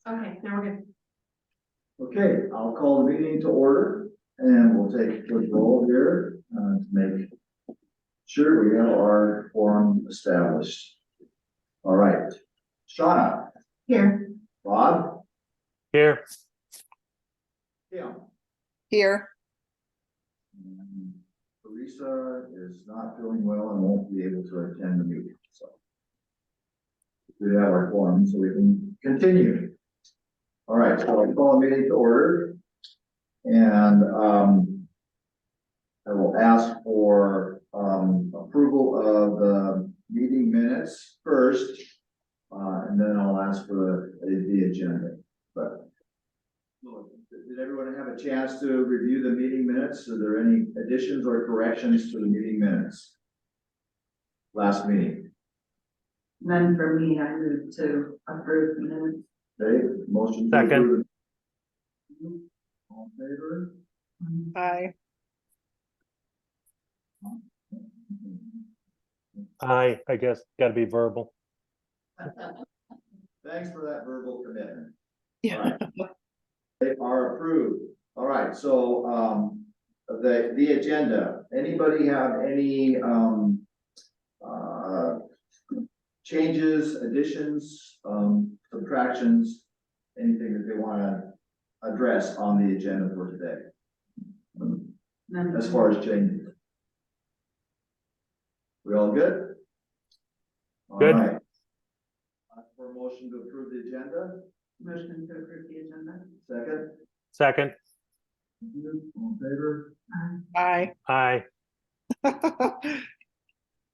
Okay, now we're good. Okay, I'll call the meeting to order and we'll take a quick roll here to make sure we have our quorum established. All right, Shauna, Here. Bob, Here. Kim. Here. And Teresa is not feeling well and won't be able to attend the meeting, so. We have our quorum, so we can continue. All right, so I'll call the meeting to order. And I will ask for approval of the meeting minutes first. And then I'll ask for the agenda. But did everyone have a chance to review the meeting minutes? Are there any additions or corrections to the meeting minutes? Last meeting. None for me, I moved to approve the minutes. Okay, motion. to Second. approve. All in favor? Aye. I guess gotta be verbal. Thanks for that verbal commitment. Yeah. All right. They are approved. All right, so the agenda, anybody have any changes, additions, subtractions, anything that they want to address on the agenda for today? None. As far as changes. We all good? Good. All right. For a motion to approve the agenda, Motion to approve the agenda. second. Second. All in favor? Aye. Aye.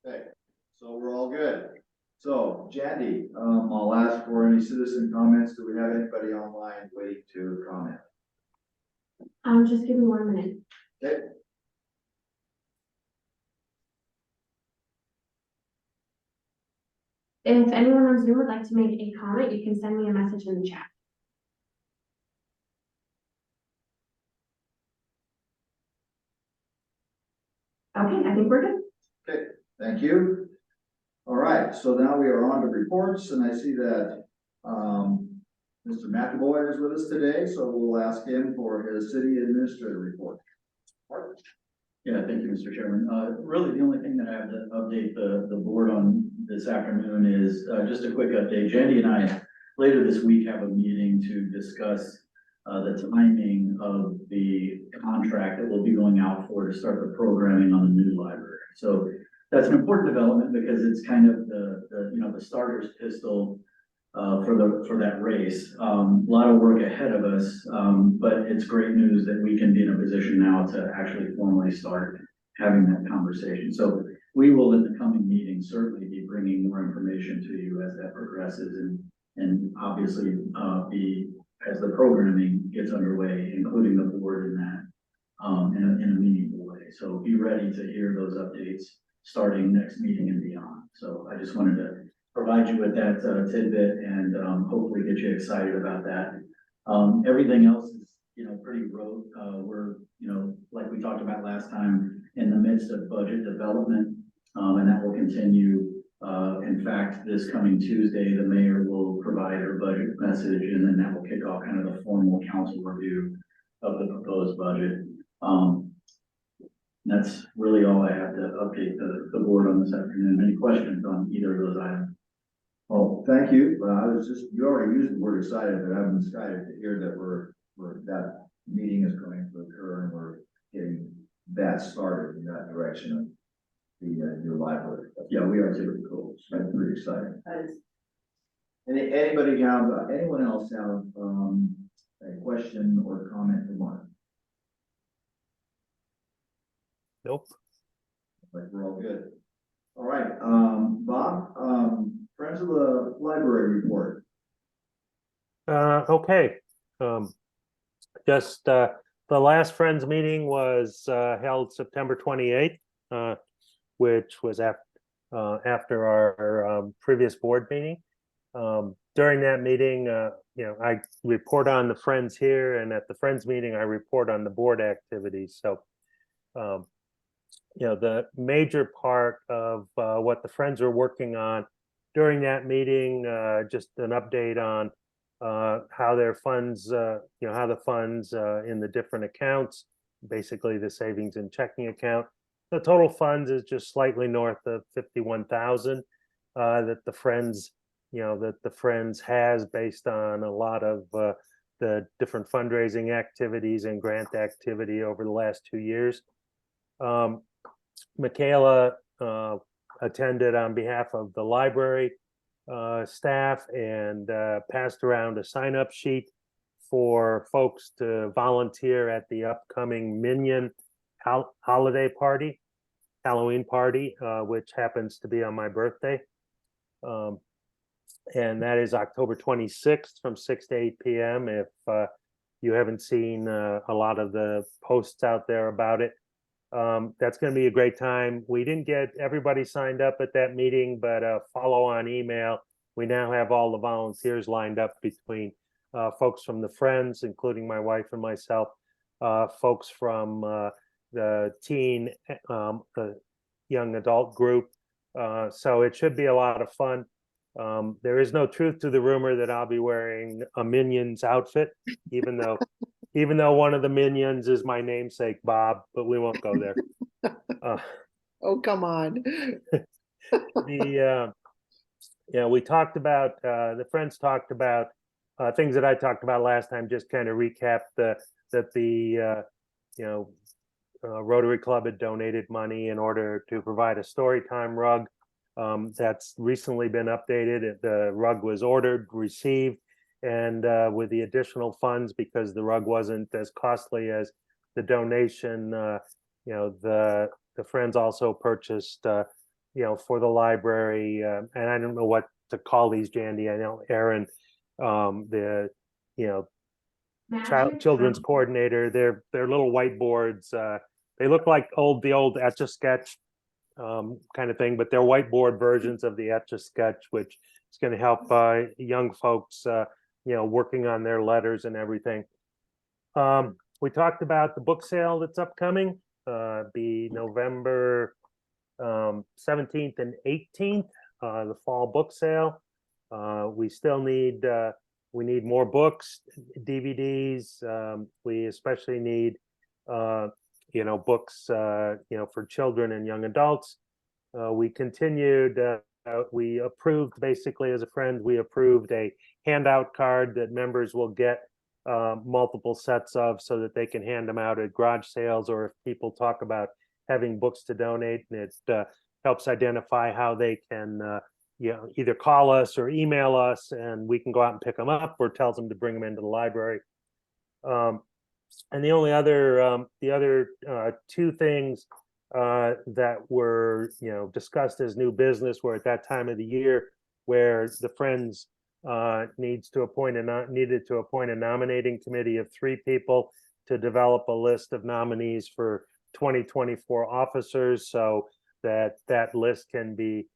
Okay, so we're all good. So, Jandy, I'll ask for any citizen comments. Do we have anybody online waiting to comment? Just give me 1 minute. Okay. If anyone on Zoom would like to make a comment, you can send me a message in the chat. Okay, I think we're good. Thank you. All right, so now we are on to reports, and I see that Mr. McAvoy is with us today, so we'll ask him for his city administrator report. Yeah, thank you, Mr. Chairman. Really, the only thing that I have to update the board on this afternoon is just a quick update. Jandy and I later this week have a meeting to discuss the timing of the contract that we'll be going out for to start the programming on the new library. So that's an important development because it's kind of the starter's pistol for that race. A lot of work ahead of us, but it's great news that we can be in a position now to actually formally start having that conversation. So we will in the coming meeting certainly be bringing more information to you as that progresses and obviously as the programming gets underway, including the board in that in a meaningful way. So be ready to hear those updates starting next meeting and beyond. So I just wanted to provide you with that tidbit and hopefully get you excited about that. Everything else is, pretty rote. We're, like we talked about last time, in the midst of budget development, and that will continue. In fact, this coming Tuesday, the mayor will provide her budget message, and then that will kick off kind of the formal council review of the proposed budget. That's really all I have to update the board on this afternoon. Any questions on either of those items? Oh, thank you. You already used the word excited, but I'm excited to hear that that meeting is going to occur and we're getting that started in that direction of the new library. Yeah, we are too. Cool. That's pretty exciting. That is- Anyone else have a question or comment for Mark? Nope. Like we're all good. All right, Bob, Friends of the Library report. Okay. Just the last Friends meeting was held September 28th, which was after our previous board meeting. During that meeting, I report on the Friends here, and at the Friends meeting, I report on the board activities. So, the major part of what the Friends are working on during that meeting, just an update on how their funds, how the funds in the different accounts, basically the savings and checking account. The total funds is just slightly north of 51,000 that the Friends has based on a lot of the different fundraising activities and grant activity over the last 2 years. Michaela attended on behalf of the library staff and passed around a sign-up sheet for folks to volunteer at the upcoming Minion holiday party, Halloween party, which happens to be on my birthday. And that is October 26th from 6 to 8 p.m. If you haven't seen a lot of the posts out there about it, that's going to be a great time. We didn't get everybody signed up at that meeting, but follow on email. We now have all the volunteers lined up between folks from the Friends, including my wife and myself, folks from the teen, the young adult group. So it should be a lot of fun. There is no truth to the rumor that I'll be wearing a Minions outfit, even though one of the Minions is my namesake Bob, but we won't go there. Oh, come on. We talked about the Friends talked about things that I talked about last time. Just kind of recap that the Rotary Club had donated money in order to provide a Storytime rug. That's recently been updated. The rug was ordered, received, and with the additional funds, because the rug wasn't as costly as the donation, the Friends also purchased, for the library, and I don't know what to call these, Jandy. I know Aaron, the children's coordinator, they're little whiteboards. They look like the old Etch-a-Sketch kind of thing, but they're whiteboard versions of the Etch-a-Sketch, which is going to help young folks, working on their letters and everything. We talked about the book sale that's upcoming, be November 17th and 18th, the fall book sale. We still need more books, DVDs. We especially need books for children and young adults. We continued, we approved, basically as a Friend, we approved a handout card that members will get multiple sets of, so that they can hand them out at garage sales, or if people talk about having books to donate, and it helps identify how they can either call us or email us, and we can go out and pick them up, or tells them to bring them into the library. And the only other two things that were discussed as new business were at that time of the year where the Friends needed to appoint a nominating committee of 3 people to develop a list of nominees for 2024 officers, so that list can be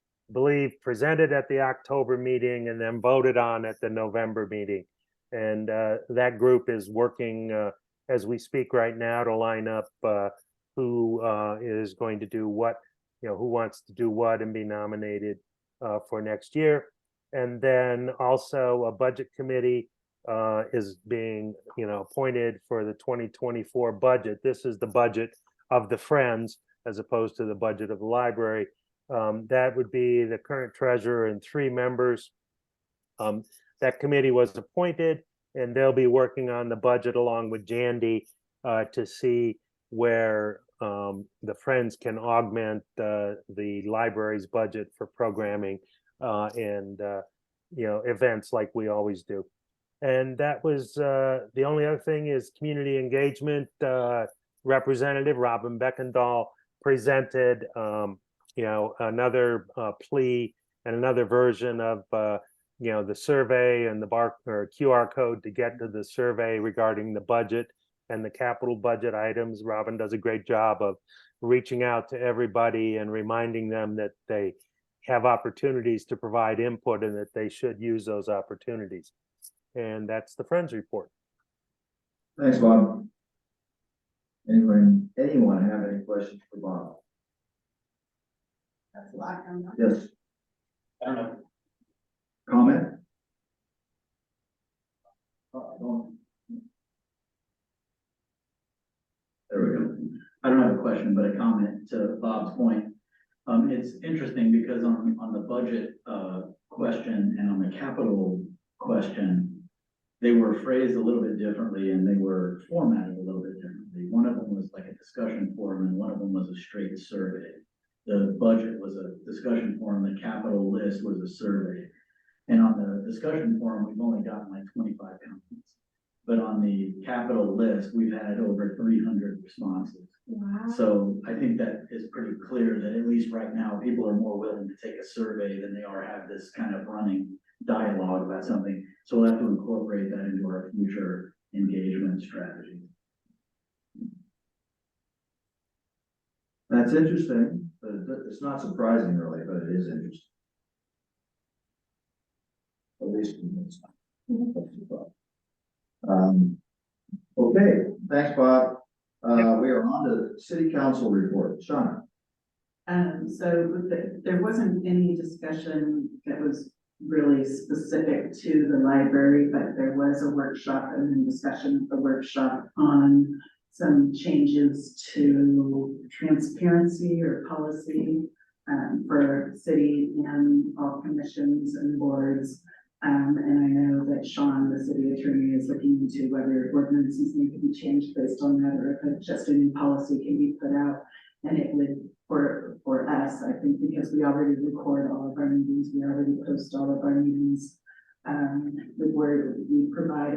presented at the October meeting and then voted on at the November meeting. And that group is working as we speak right now to line up who is going to do what, who wants to do what and be nominated for next year. And then also a budget committee is being appointed for the 2024 budget. This is the budget of the Friends as opposed to the budget of the library. That would be the current treasurer and 3 members. That committee was appointed, and they'll be working on the budget along with Jandy to see where the Friends can augment the library's budget for programming and events like we always do. And that was the only other thing is community engagement. Representative Robin Beckendahl presented another plea and another version of the survey and the QR code to get to the survey regarding the budget and the capital budget items. Robin does a great job of reaching out to everybody and reminding them that they have opportunities to provide input and that they should use those opportunities. And that's the Friends report. Thanks, Bob. Anyone have any questions for Bob? That's a lot. Yes, I don't know. comment? question, but a comment to Bob's point. It's interesting because on the budget, question and on the capital question, they were phrased a little bit differently and they were formatted a little bit differently. One of them was like a discussion forum and one of them was a straight survey. The budget was a discussion forum, the capital list was a survey. And on the discussion forum, we've only gotten like 25 comments. But on the capital list, we've had over 300 responses. Wow. So I think that is pretty clear that at least right now, people are more willing to take a survey than they are have this kind of running dialogue about something. So we'll have to incorporate that into our future engagement strategy. That's interesting, but it's not surprising really, but it is interesting. At least it's not. Okay, thanks, Bob. We are on to city council report. Shauna. There wasn't any discussion that was really specific to the library, but there was a workshop and then discussion of the workshop on some changes to transparency or policy for city and all commissions and boards. And I know that Sean, the city attorney, is looking into whether ordinances need to be changed based on that, or if just a new policy can be put out. And it would, for us, I think, because we already record all of our meetings, we already post all of our meetings. We provide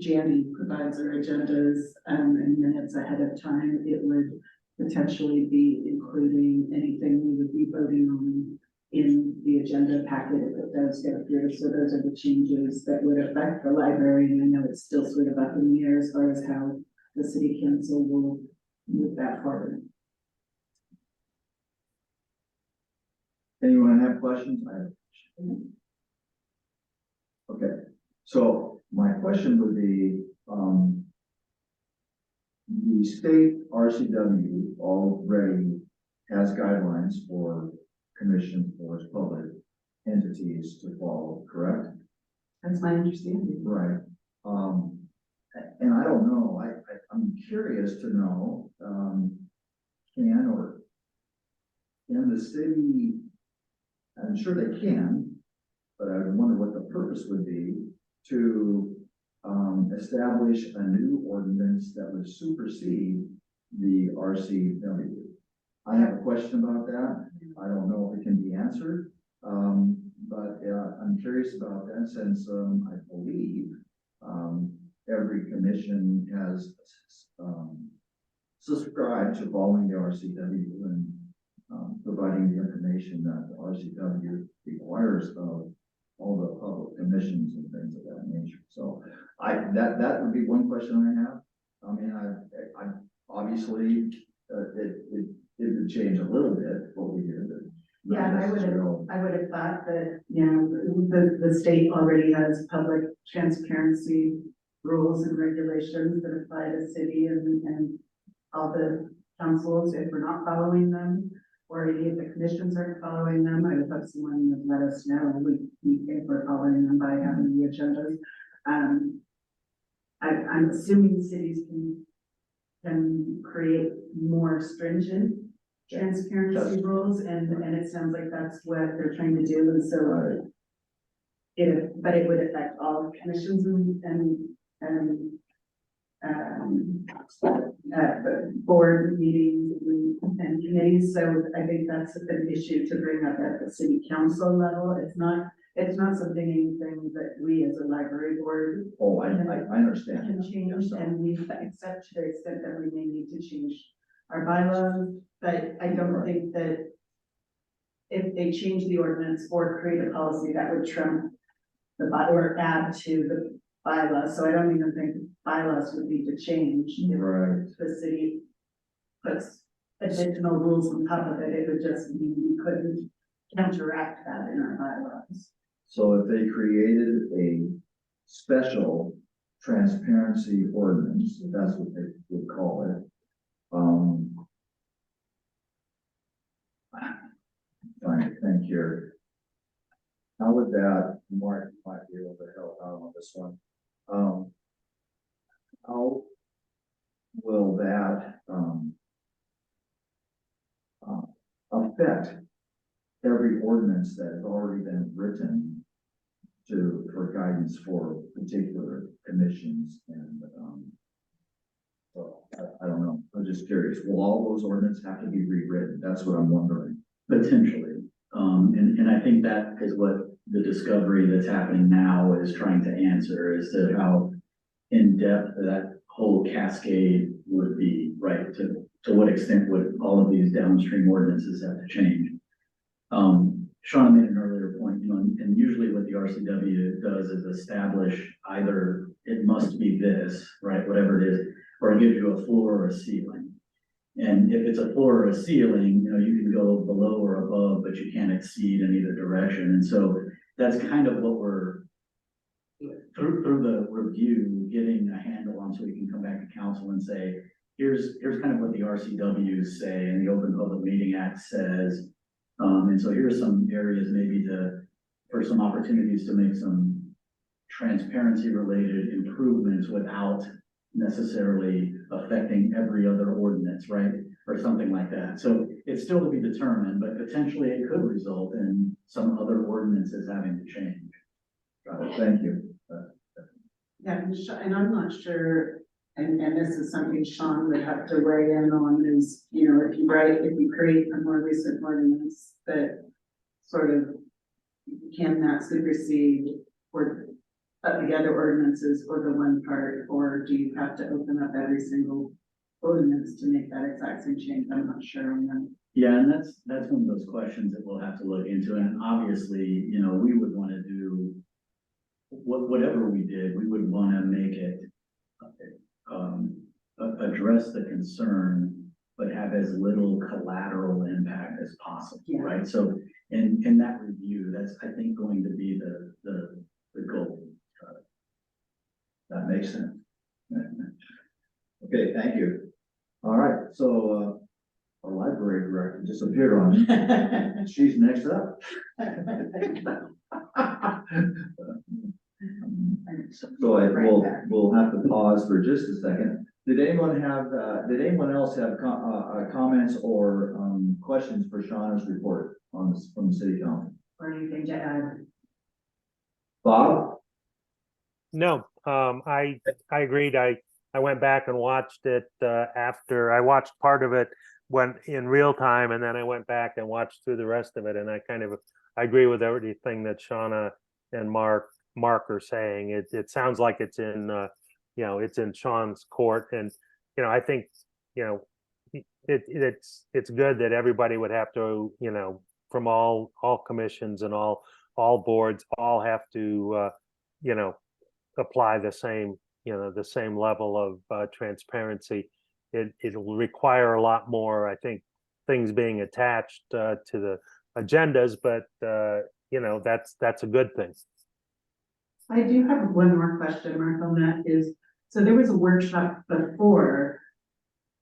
Jandy provides our agendas and minutes ahead of time. It would potentially be including anything we would be voting on in the agenda packet if it does get through. So those are the changes that would affect the library. And I know it's still sort of up in the air as far as how the city council will move that forward. Anyone have questions? I have a question. Okay, so my question would be, the state RCW already has guidelines for commission for public entities to follow, correct? That's my understanding. Right. And I don't know, I'm curious to know, can the city, I'm sure they can, but I wonder what the purpose would be to establish a new ordinance that would supersede the RCW. I have a question about that. I don't know if it can be answered, but I'm curious about that since I believe every commission has subscribed to following the RCW and providing the information that the RCW requires of all the public commissions and things of that nature. So that would be one question I have. I mean, I obviously it would change a little bit what we did. Yeah, I would have thought that, you know, the state already has public transparency rules and regulations that apply to city and all the councils. If we're not following them, or any of the commissions aren't following them, I would have someone that let us know if we're following them by having the agendas. I'm assuming cities can create more stringent transparency rules, and it sounds like that's what they're trying to do. And so but it would affect all commissions and board meetings and committees. So I think that's an issue to bring up at the city council level. It's not anything that we as a library board Oh, I understand. can change, and we accept to the extent that we may need to change our bylaws. But I don't think that if they change the ordinance or create a policy, that would trump the or add to the bylaws. So I don't even think bylaws would need to change. If Right. the city puts additional rules on top of it, it would just mean we couldn't counteract that in our bylaws. So if they created a special transparency ordinance, that's what they would call it. Trying to think here. How would that, Mark might be able to help out on this one. How will that, affect every ordinance that has already been written for guidance for particular commissions and, so I don't know, I'm just curious, will all those ordinances have to be rewritten? That's what I'm wondering. Potentially, and I think that is what the discovery that's happening now is trying to answer, is to how in-depth that whole cascade would be, right? To what extent would all of these downstream ordinances have to change? Sean made an earlier point, you know, and usually what the RCW does is establish either it must be this, right, whatever it is, or it gives you a floor or a ceiling. And if it's a floor or a ceiling, you know, you can go below or above, but you can't exceed in either direction. And so that's kind of what we're through the review, getting a handle on, so we can come back to council and say, here's kind of what the RCWs say and the Open Public Meeting Act says. And so here's some areas maybe for some opportunities to make some transparency related improvements without necessarily affecting every other ordinance, right? Or something like that. So it's still to be determined, but potentially it could result in some other ordinances having to change. Got it, thank you. Yeah, and I'm not sure, and this is something Sean would have to weigh in on is, you know, if you create a more recent ordinance that sort of, can that supersede or the other ordinances or the one part, or do you have to open up every single ordinance to make that exact same change? I'm not sure on that. Yeah, and that's one of those questions that we'll have to look into. And obviously, you know, we would want to do whatever we did, we would want to make it address the concern, but have as little collateral impact as possible, Yeah. right? So in that review, that's, I think, going to be the goal. That makes sense. Okay, thank you. All right, so, our library director disappeared on me. She's next up. So we'll have to pause for just a second. Did anyone else have comments or, questions for Shauna's report on this from the city council? Or anything to add? Bob? No, I agreed. I went back and watched it after I watched part of it when in real time, and then I went back and watched through the rest of it. And I agree with everything that Shauna and Mark are saying. It sounds like it's in it's in Sean's court, and I think it's good that everybody would have to from all commissions and all boards all have to apply the same level of transparency. It will require a lot more, I think, things being attached to the agendas, but that's a good thing. I do have one more question, Mark, on that is, so there was a workshop before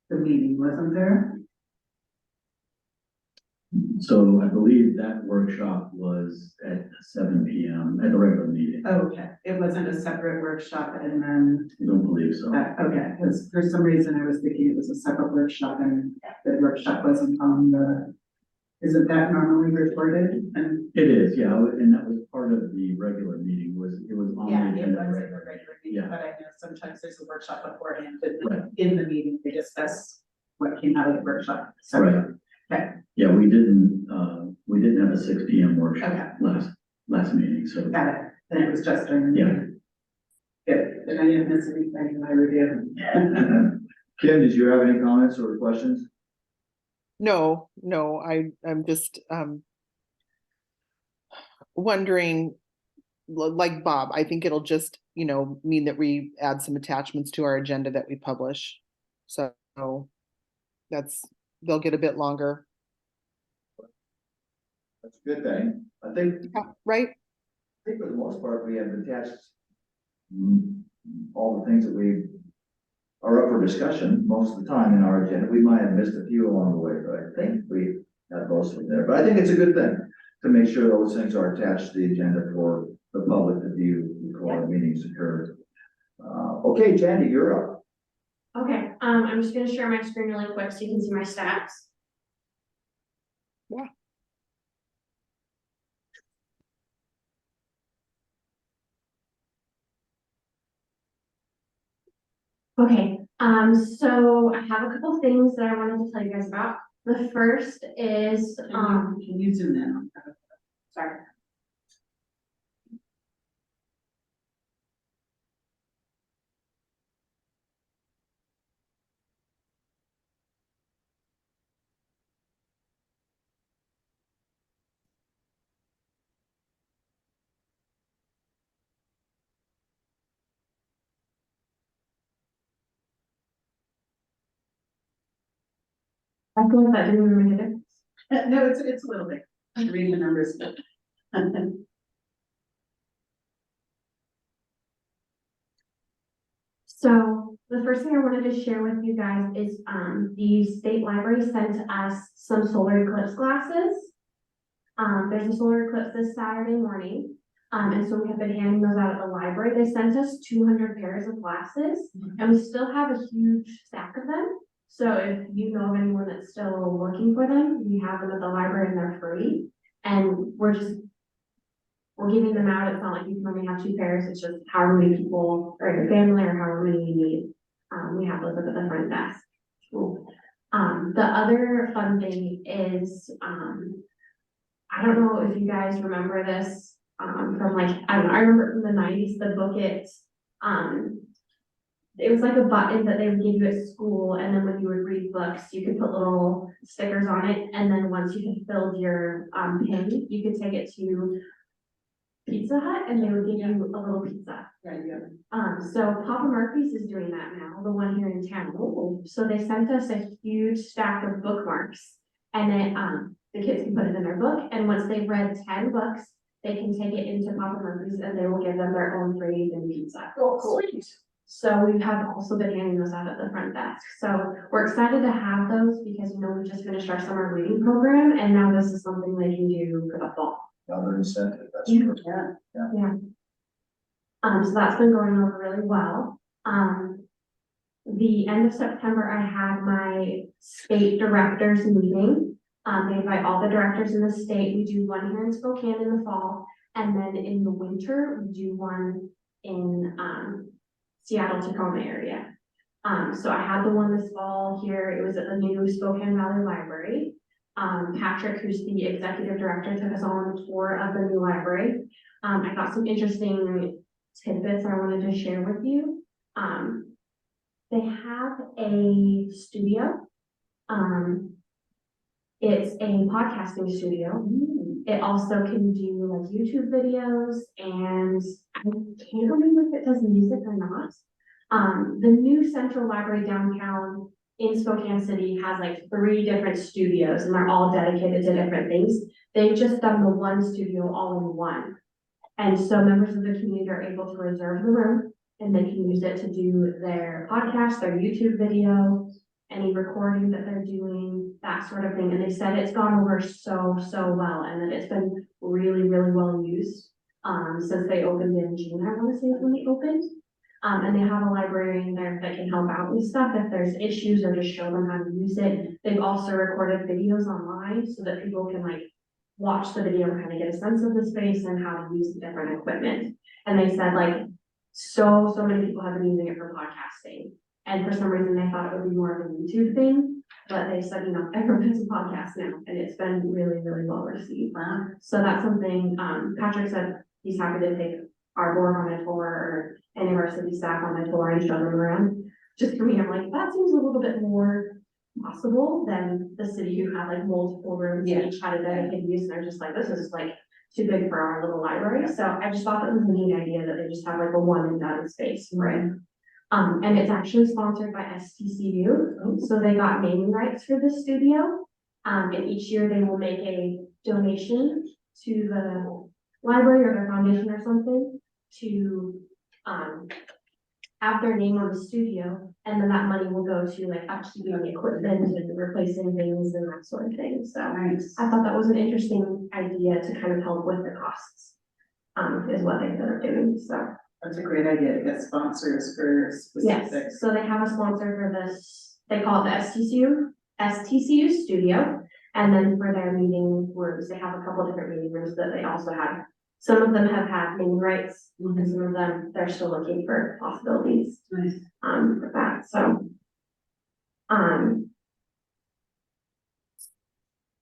the meeting, wasn't there? So I believe that workshop was at 7 p.m. at the regular meeting. Oh, okay, it wasn't a separate workshop and then, I don't believe so. okay, because for some reason I was thinking it was a separate workshop and the workshop wasn't on isn't that normally recorded? And It is, yeah, and that was part of the regular meeting, it was on yeah, the it agenda. was in the regular meeting, Yeah. but I know sometimes there's a workshop beforehand, and Right. in the meeting, they discuss what came out of the workshop. So, Right. okay. Yeah, we didn't have a 6 p.m. workshop Okay. last meeting, so. Got it. Then it was just during the Yeah. meeting. Good. Then I didn't miss anything in my review. Kim, did you have any comments or questions? No, I'm just wondering, like Bob, I think it'll just, mean that we add some attachments to our agenda that we publish. So they'll get a bit longer. That's a good thing. I think Yeah, right? for the most part, we have attached all the things that we are up for discussion most of the time in our agenda. We might have missed a few along the way, but I think we have most of them there. But I think it's a good thing to make sure those things are attached to the agenda for the public to view before the meetings occur. Okay, Jandy, you're up. Okay, I'm just gonna share my screen really quick so you can see my stats. Okay, so I have a couple things that I wanted to tell you guys about. The first is, Can you zoom in? sorry. I think that didn't really make a difference. No, it's a little bit, read the numbers. So the first thing I wanted to share with you guys is, the state library sent us some solar eclipse glasses. There's a solar eclipse this Saturday morning. And so we have been handing those out at the library. They sent us 200 pairs of glasses and we still have a huge stack of them. So if you know of anyone that's still looking for them, we have them at the library and they're free. And we're giving them out. It's not like you can only have 2 pairs. It's just however many people or your family or however many you need. We have those up at the front desk. Cool. The other fun thing is, I don't know if you guys remember this, from like, I don't know, I remember from the 90s, the book it was like a button that they would give you at school, and then when you would read books, you could put little stickers on it, and then once you had filled your pin, you could take it to Pizza Hut, and they would give you a little pizza. Right, yeah. So Papa Murphy's is doing that now, the one here in town. So they sent us a huge stack of bookmarks, and then the kids can put it in their book, and once they've read 10 books, they can take it into Papa Murphy's, and they will give them their own free and pizza. Oh, sweet. So we have also been handing those out at the front desk. So we're excited to have those because, you know, we just finished our summer reading program and now this is something they can do for the fall. Another incentive, that's Yeah. true. Yeah. So that's been going over really well. The end of September, I had my state directors meeting. They invite all the directors in the state. We do one here in Spokane in the fall. And then in the winter, we do one in, Seattle, Tacoma area. So I had the one this fall here. It was at the new Spokane Valley Library. Patrick, who's the executive director, took us on a tour of the new library. I got some interesting tidbits I wanted to share with you. They have a studio. It's a podcasting studio. It also can do like YouTube videos, and I can't remember if it does music or not. The new central library downtown in Spokane City has like 3 different studios and they're all dedicated to different things. They've just done the one studio all in one. And so members of the community are able to reserve the room and they can use it to do their podcast, their YouTube video, any recording that they're doing, that sort of thing. And they said it's gone over so well and that it's been really, really well used since they opened in June, I want to say is when they opened. And they have a librarian there that can help out with stuff if there's issues or just show them how to use it. They've also recorded videos online so that people can like watch the video and kind of get a sense of the space and how to use the different equipment. And they said like so many people have been using it for podcasting. And for some reason they thought it would be more of a YouTube thing, but they said, you know, everyone's a podcast now and it's been really, really well received. Wow. So that's something, Patrick said he's happy to take our board on a tour or any of our city staff on a tour and show them around. Just for me, I'm like, that seems a little bit more possible than the city who had like multiple rooms, Yeah. and each had a dedicated use, and they're just like, this is like too big for our little library. So I just thought that was a neat idea that they just have like a one and done space for it. And it's actually sponsored by STCU, so they got naming rights for the studio. And each year they will make a donation to the library or their foundation or something to have their name on the studio, and then that money will go to like upkeeping the equipment and replacing things and that sort of thing. So Nice. I thought that was an interesting idea to kind of help with the costs, is what they ended up doing, so. That's a great idea to get sponsors for Yes, specific. so they have a sponsor for this, they call it the STCU studio, And then for their meeting rooms, they have a couple different meeting rooms that they also have. Some of them have had naming rights, and some of them, they're still looking for possibilities, Nice. for that, so.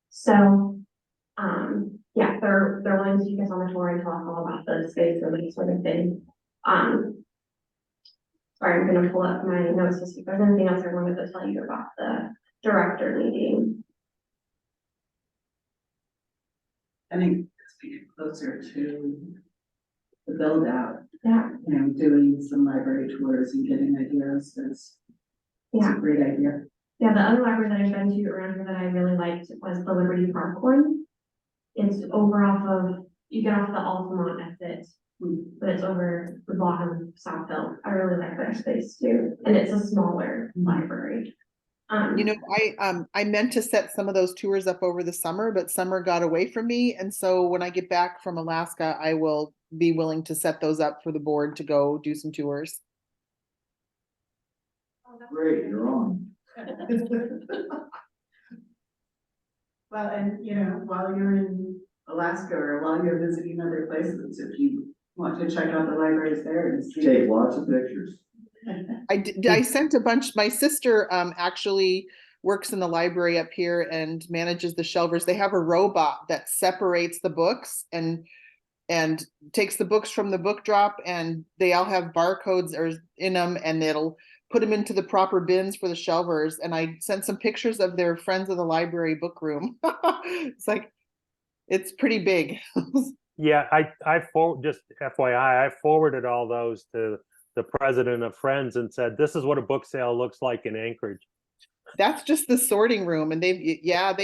So, yeah, they're willing to take us on the tour and tell us all about the space and that sort of thing. Sorry, I'm gonna pull up my notes to see if there's anything else I wanted to tell you about the director meeting. I think it's getting closer to the build out, Yeah, you know, doing some library tours and getting ideas is it's a yeah, great idea. yeah, the other library that I've been to around here that I really liked was the Liberty Park one. It's over off of, you get off the Altamont exit, but it's over the bottom South Hill. I really like that space too, and it's a smaller library. You know, I meant to set some of those tours up over the summer, but summer got away from me. And so when I get back from Alaska, I will be willing to set those up for the board to go do some tours. Great, you're on. Well, and you know, while you're in Alaska or while you're visiting other places, if you want to check out the libraries there and see. Take lots of pictures. I sent a bunch, my sister actually works in the library up here and manages the shelvers. They have a robot that separates the books and takes the books from the book drop, and they all have barcodes in them, and it'll put them into the proper bins for the shelvers. And I sent some pictures of their Friends of the Library book room. It's like, it's pretty big. Yeah, just FYI, I forwarded all those to the president of Friends and said, this is what a book sale looks like in Anchorage. That's just the sorting room, and they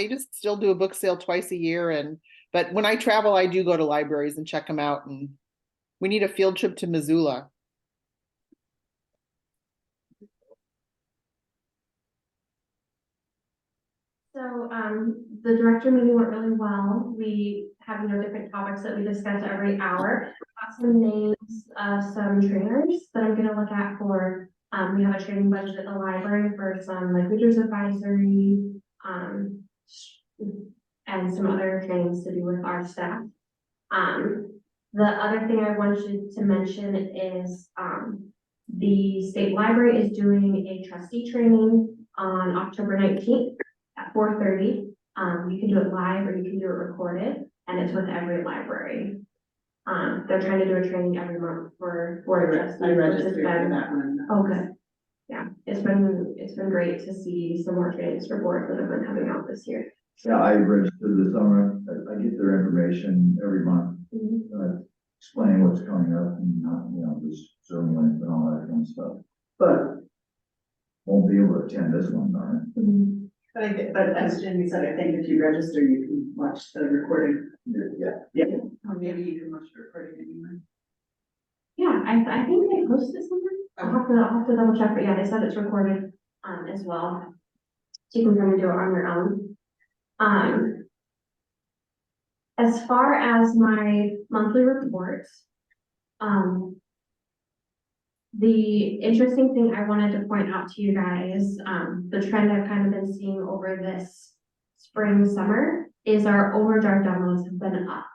just still do a book sale twice a year. But when I travel, I do go to libraries and check them out, and we need a field trip to Missoula. So, the director meeting went really well. We have, different topics that we discuss every hour. Got some names of some trainers that I'm gonna look at for, we have a training budget at the library for some like readers advisory, and some other things to do with our staff. The other thing I wanted to mention is, the state library is doing a trustee training on October 19th. At 4:30, you can do it live or you can do it recorded, and it's with every library. They're trying to do a training every month for trustees, I which has registered for been, that one. oh, good. Yeah, it's been great to see some more trainings for boards that have been coming out this year. Yeah, I registered this summer. I get their information every month, explaining what's coming up and, just Zoom links and all that kind of stuff. But won't be able to attend this one, darn it. Mhm. But as Jenny said, I think if you register, you can watch the recording. Yeah, or maybe you can watch the recording anyway. Yeah, I think they posted something. I'll have to double check, but yeah, they said it's recorded, as well. So you can come and do it on your own. As far as my monthly report, the interesting thing I wanted to point out to you guys, the trend I've kind of been seeing over this spring, summer, is our overdrive downloads have been up.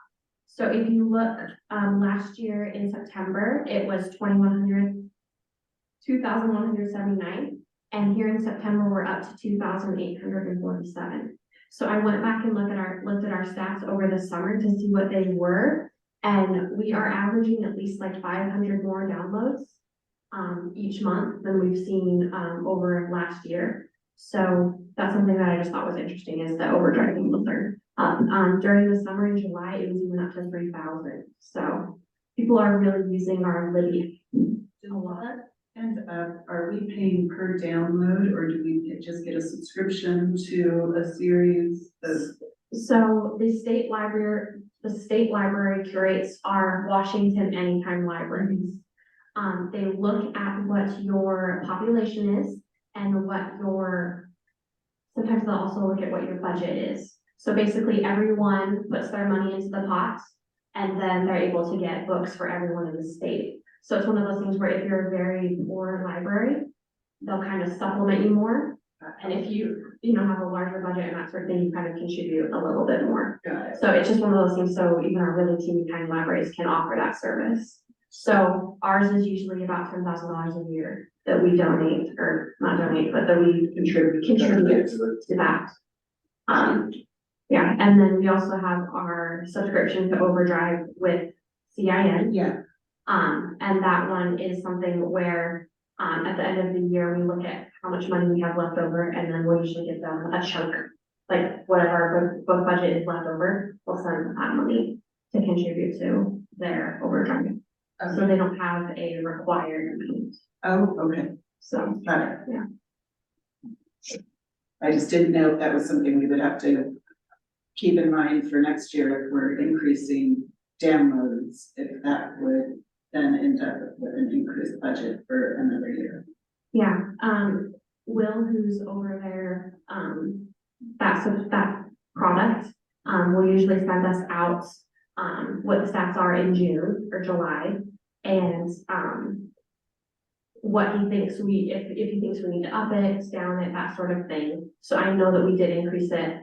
So if you look, last year in September, it was 2,179. And here in September, we're up to 2,847. So I went back and looked at our stats over the summer to see what they were. And we are averaging at least like 500 more downloads each month than we've seen over last year. So that's something that I just thought was interesting, is the overdrive downloads are up. During the summer in July, it was even up to 3,000. So people are really using our Libby a lot. And are we paying per download, or do we just get a subscription to a series of? So the state library curates our Washington Anytime libraries. They look at what your population is and sometimes they'll also look at what your budget is. So basically everyone puts their money into the pot, and then they're able to get books for everyone in the state. So it's one of those things where if you're a very poor library, they'll kind of supplement you more. And if you have a larger budget and that sort of thing, you kind of contribute a little bit more. Got it. So it's just one of those things, so even our really teeny tiny libraries can offer that service. So ours is usually about $10,000 a year that we donate, or not donate, but that we contribute to that. Yeah, and then we also have our subscription to Overdrive with CIN. Yeah, And that one is something where, at the end of the year, we look at how much money we have left over, and then we'll usually give them a chunk, like whatever our book budget is left over, we'll send them that money to contribute to their Overdrive. So they don't have a required amount, oh, okay, so, got it. Yeah. I just didn't know if that was something we would have to keep in mind for next year if we're increasing downloads, if that would then end up with an increased budget for another year. yeah, Will, who's over there, that product, will usually send us out, what the stats are in June or July, and, what he thinks if he thinks we need to up it, down it, that sort of thing. So I know that we did increase it,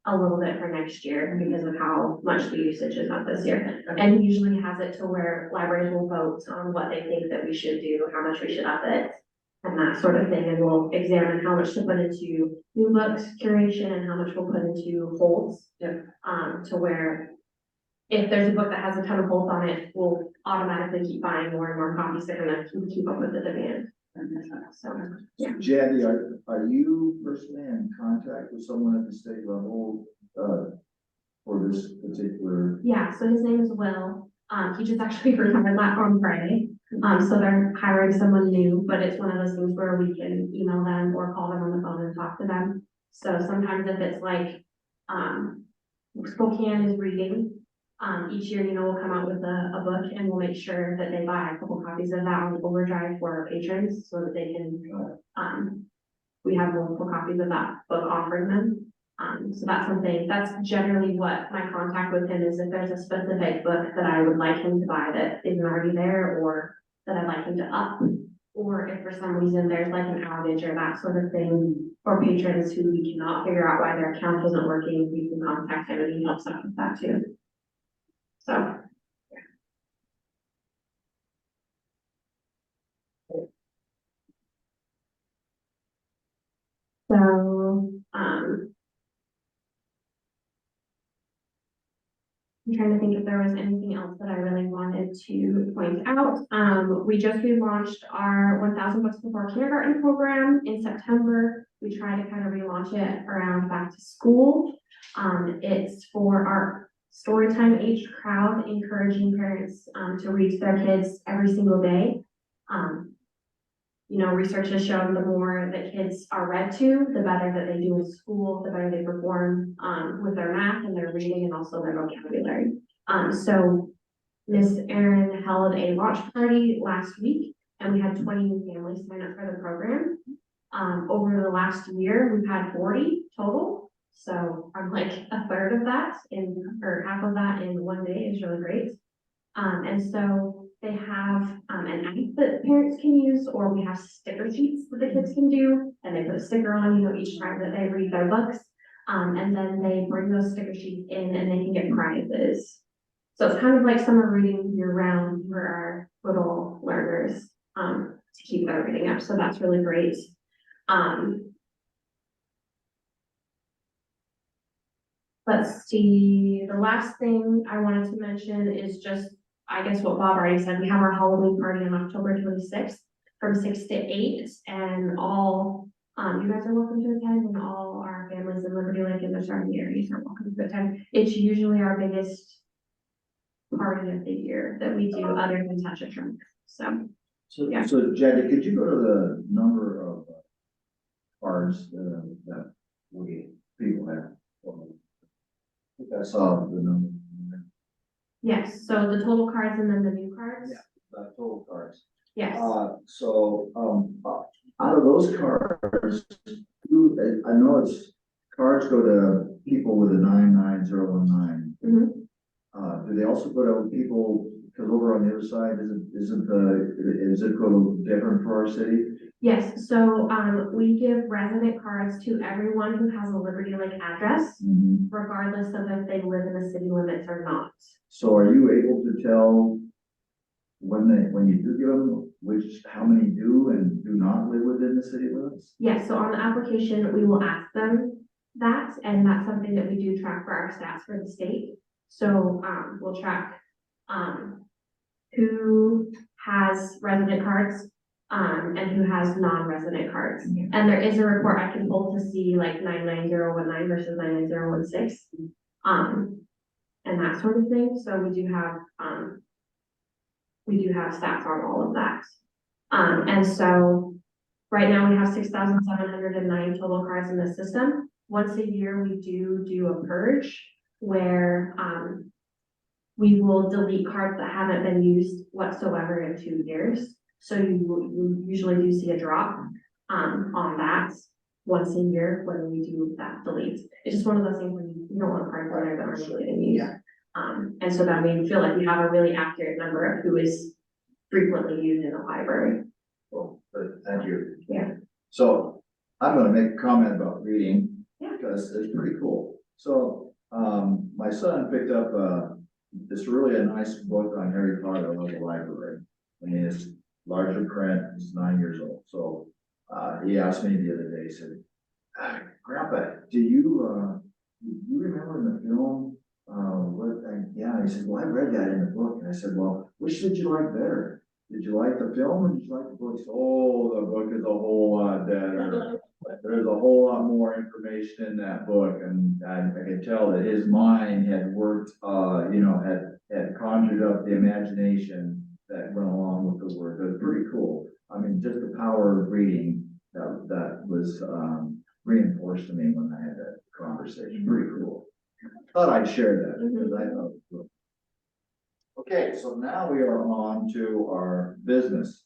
a little bit for next year because of how much the usage is up this year. And he usually has it to where libraries will vote on what they think that we should do, how much we should up it, and that sort of thing. And we'll examine how much to put into new books curation and how much we'll put into holds. To where if there's a book that has a ton of holds on it, we'll automatically keep buying more and more copies that are gonna keep up with the demand. So, yeah. Jackie, are you personally in contact with someone at the state level, for this particular? Yeah, so his name is Will. He just actually retired on Friday. So they're hiring someone new, but it's one of those things where we can email them or call them on the phone and talk to them. So sometimes if it's like, Spokane is reading, each year, we'll come out with a book and we'll make sure that they buy a couple copies of that on Overdrive for our patrons so that they can, we have multiple copies of that book offering them. So that's generally what my contact with him is. If there's a specific book that I would like him to buy that isn't already there, or that I'd like him to up, or if for some reason there's like an outage or that sort of thing, or patrons who we cannot figure out why their account isn't working, we can contact him and he helps out with that too. So. So, I'm trying to think if there was anything else that I really wanted to point out. We just relaunched our 1000 Books Before Kindergarten program in September. We try to kind of relaunch it around back to school. It's for our storytime age crowd, encouraging parents to read to their kids every single day. Research has shown the more that kids are read to, the better that they do in school, the better they perform with their math and their reading and also their vocabulary. So Miss Erin held a launch party last week and we had 20 new families sign up for the program. Over the last year, we've had 40 total. So I'm like a third of that or half of that in one day is really great. And so they have an app that parents can use, or we have sticker sheets that the kids can do, and they put a sticker on, each time that they read their books. And then they bring those sticker sheets in and they can get prizes. So it's kind of like summer reading year round for our little learners to keep their reading up. So that's really great. Let's see, the last thing I wanted to mention is just, I guess what Bob already said, we have our Halloween party on October 26th from 6 to 8, and all, you guys are welcome to attend, and all our families in Liberty Lake and the surrounding areas are welcome to attend. It's usually our biggest party of the year that we do other than Touch a Trunk. So yeah. So Jackie, could you go to the number of cards that people have? I think I saw the number. Yes, so the total cards and then the new cards? Yeah. Total cards. Yes. So out of those cards, I know it's cards go to people with a 99019. Mhm. Do they also go to people, because over on the other side, is it go different for our city? Yes, so, we give resident cards to everyone who has a Liberty Lake address, Mhm. regardless of if they live in the city limits or not. So are you able to tell when you do give them, how many do and do not live within the city limits? Yes, so on the application, we will ask them that, and that's something that we do track for our stats for the state. So, we'll track, who has resident cards, and who has non-resident cards. And there is a report I can pull to see like 99019 versus 99016. And that sort of thing. So we do have stats on all of that. And so right now we have 6,709 total cards in the system. Once a year, we do a purge where, we will delete cards that haven't been used whatsoever in 2 years. So you usually do see a drop, on that once a year when we do that delete. It's just one of those things when you don't want cards on there that aren't really being used. Yeah. And so that we feel like we have a really accurate number of who is frequently used in the library. Well, thank you. Yeah. So I'm gonna make a comment about reading. Yeah. Because it's pretty cool. So, my son picked up, this really a nice book on Harry Potter at the library. And it's larger print, he's 9 years old. So, he asked me the other day, he said, Grandpa, do you remember in the film, yeah, he said, well, I read that in the book. And I said, well, which did you like better? Did you like the film or did you like the book? He said, oh, the book is a whole lot better. There's a whole lot more information in that book, and I could tell that his mind had worked, had conjured up the imagination that went along with the work. It was pretty cool. I mean, just the power of reading that was reinforced to me when I had that conversation. Pretty cool. Thought I'd share that because I thought it was cool. Okay, so now we are on to our business.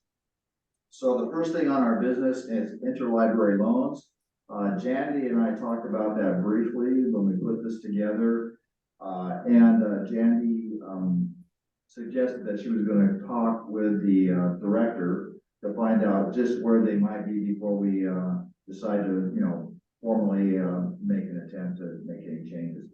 So the first thing on our business is interlibrary loans. Jandy and I talked about that briefly when we put this together. Jandy suggested that she was going to talk with the director to find out just where they might be before we decide to, formally make an attempt to make any changes.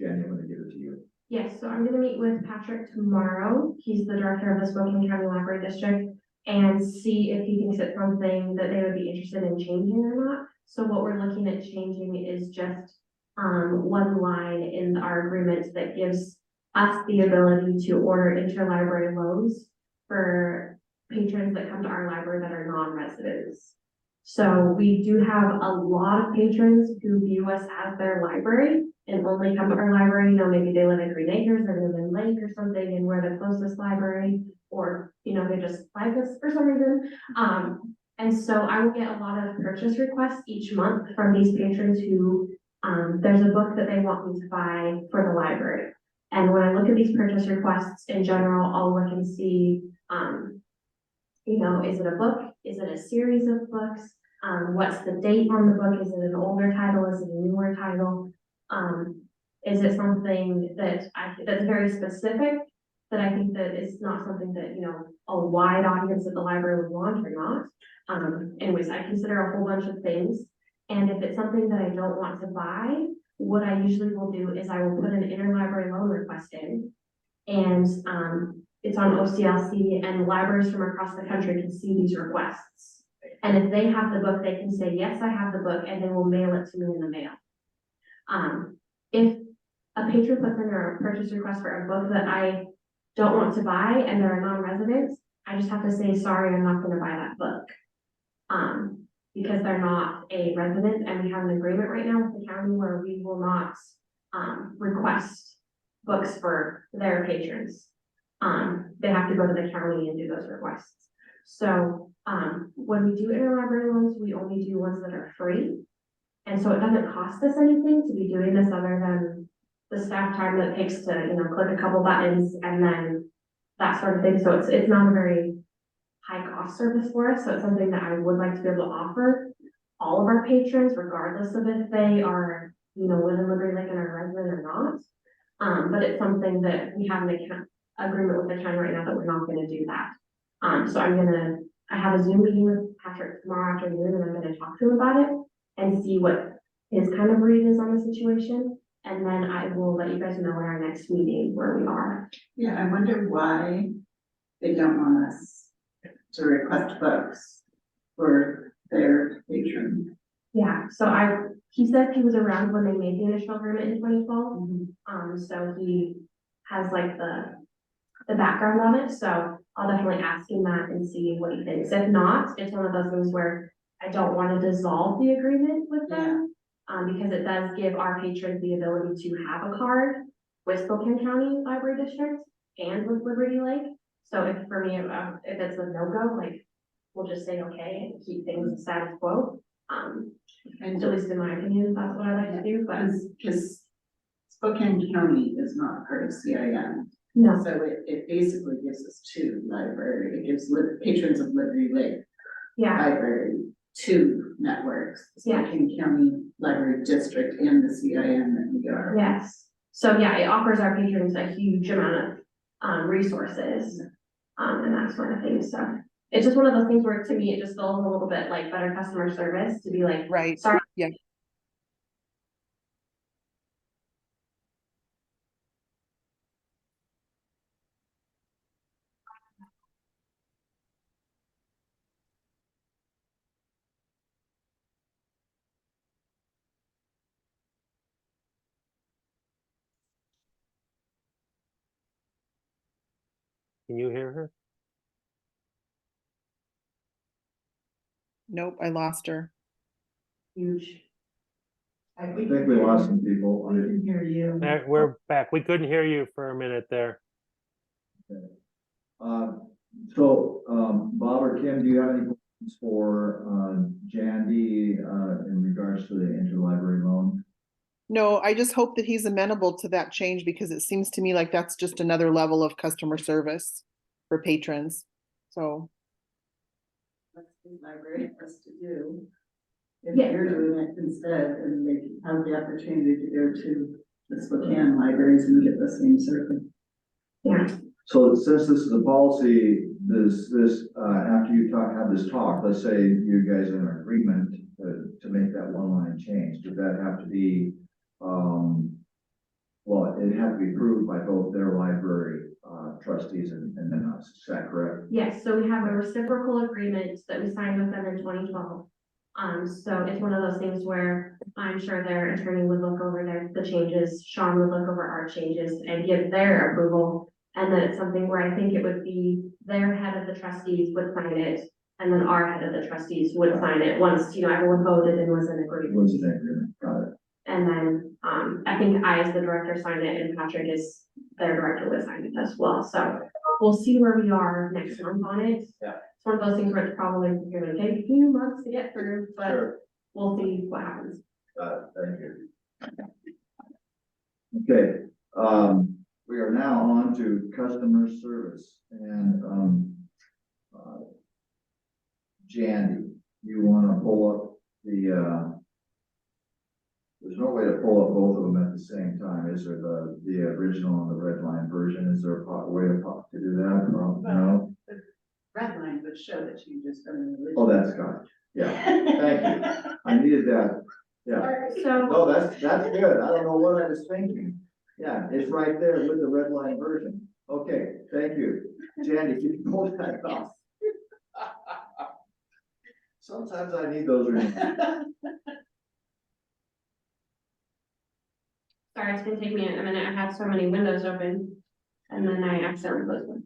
Jandy, I'm going to give it to you. Yes, so I'm gonna meet with Patrick tomorrow. He's the director of the Spokane County Library District, and see if he thinks it's something that they would be interested in changing or not. So what we're looking at changing is just one line in our agreement that gives us the ability to order interlibrary loans for patrons that come to our library that are non-residents. So we do have a lot of patrons who view us as their library and only come to our library, maybe they live in Green Acres or live in Lake or something, and we're the closest library, or, they just like us for some reason. And so I will get a lot of purchase requests each month from these patrons who, there's a book that they want me to buy for the library. And when I look at these purchase requests in general, I'll look and see, is it a book? Is it a series of books? What's the date on the book? Is it an older title? Is it a newer title? Is it something that's very specific that I think that is not something that, a wide audience at the library would want or not? Anyways, I consider a whole bunch of things. And if it's something that I don't want to buy, what I usually will do is I will put an interlibrary loan request in. And it's on OCLC, and libraries from across the country can see these requests. And if they have the book, they can say, yes, I have the book, and they will mail it to me in the mail. If a patron puts in a purchase request for a book that I don't want to buy and they're a non-resident, I just have to say, sorry, I'm not gonna buy that book. Because they're not a resident, and we have an agreement right now with the county where we will not request books for their patrons. They have to go to the county and do those requests. So when we do interlibrary loans, we only do ones that are free. And so it doesn't cost us anything to be doing this other than the staff time that it takes to, click a couple buttons and then that sort of thing. So it's not a very high cost service for us. So it's something that I would like to be able to offer all of our patrons, regardless of if they are, live in Liberty Lake and are a resident or not. But it's something that we have an agreement with the county right now that we're not going to do that. So I'm going to I have a Zoom meeting with Patrick tomorrow afternoon, and I'm gonna talk to him about it and see what his kind of read is on the situation. And then I will let you guys know in our next meeting where we are. Yeah, I wonder why they don't want us to request books for their patron. Yeah, so he said he was around when they made the initial agreement in 2012. So he has like the background on it, so I'll definitely ask him that and see what he thinks. If not, it's one of those things where I don't want to dissolve the agreement with them. Because it does give our patrons the ability to have a card with Spokane County Library District and with Liberty Lake. So if for me, if it's a no-go, like, we'll just say okay and keep things status quo. And At least in my opinion, that's what I like to do, but because Spokane County is not part of CIM. no, So it basically gives us two library, it gives patrons of Liberty Lake yeah, Library two networks. Yeah. Spokane County Library District and the CIM that we are. yes. So yeah, it offers our patrons a huge amount of resources, and that sort of thing, so. It's just one of those things where to me, it just feels a little bit like better customer service to be like, Right. sorry. Yeah. Can you hear her? Nope, I lost her. Huge. I think we lost some people. We can hear you. We're back. We couldn't hear you for a minute there. Bob or Kim, do you have any questions for, Jandy, in regards to the interlibrary loan? No, I just hope that he's amenable to that change because it seems to me like that's just another level of customer service for patrons. So, That's the library has to do. If Yeah. you're doing it instead, and they have the opportunity to go to the Spokane libraries and get the same service. Yeah, So since this is a policy, does this, after you have this talk, let's say you guys are in agreement to make that one line change, does that have to be, well, it have to be approved by both their library, trustees and then us, is that correct? yes, so we have a reciprocal agreement that we signed with them in 2012. So it's one of those things where I'm sure their attorney would look over the changes, Sean would look over our changes and give their approval. And then it's something where I think it would be their head of the trustees would sign it, and then our head of the trustees would sign it once, everyone voted and was in agreement. Was an agreement, got it. And then, I think I, as the director, signed it, and Patrick is their director would sign it as well, so we'll see where we are next month on it. Yeah. It's one of those things where it's probably gonna take a few months to get through, but Sure. we'll see what happens. Thank you. Okay, we are now on to customer service and, Jandy, you wanna pull up the, there's no way to pull up both of them at the same time, is there, the original and the red line version, is there a way to do that? No? Red line would show that you just done the Oh, original. that's got it, yeah, thank you, I needed that, yeah. So, No, that's good. I don't know what I was thinking. Yeah, it's right there with the red line version. Okay, thank you. Jandy, can you pull that off? Sometimes I need those. sorry, it's gonna take me a minute, I've had so many windows open, and then I accidentally closed one.